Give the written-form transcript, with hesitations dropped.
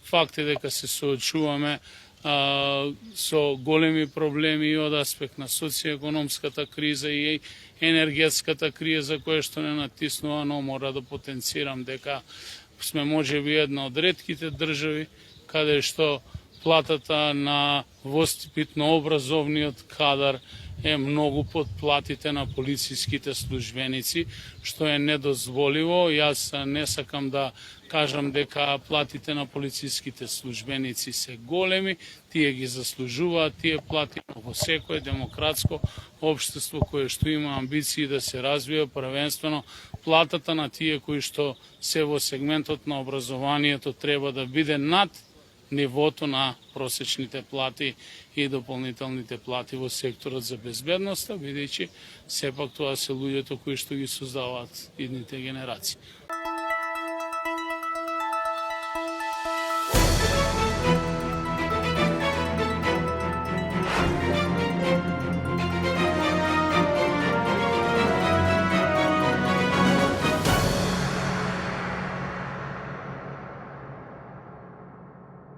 Факт е дека се соочуваме со големи проблеми и од аспект на социјекономската криза и енергетската криза, која што не натиснува, но мора да потенцирам дека сме можеби една од ретките држави каде што платата на воспитно образовниот кадар е многу под платите на полициските службеници, што е недозволиво. Јас не сакам да кажам дека платите на полициските службеници се големи, тие ги заслужуваат тие плати во секое демократско општество кое што има амбиции да се развива, првенствено платата на тие кои што се во сегментот на образованието треба да биде над нивото на просечните плати и дополнителните плати во секторот за безбедноста, бидејќи сепак тоа се луѓето кои што ги создаваат идните генерации.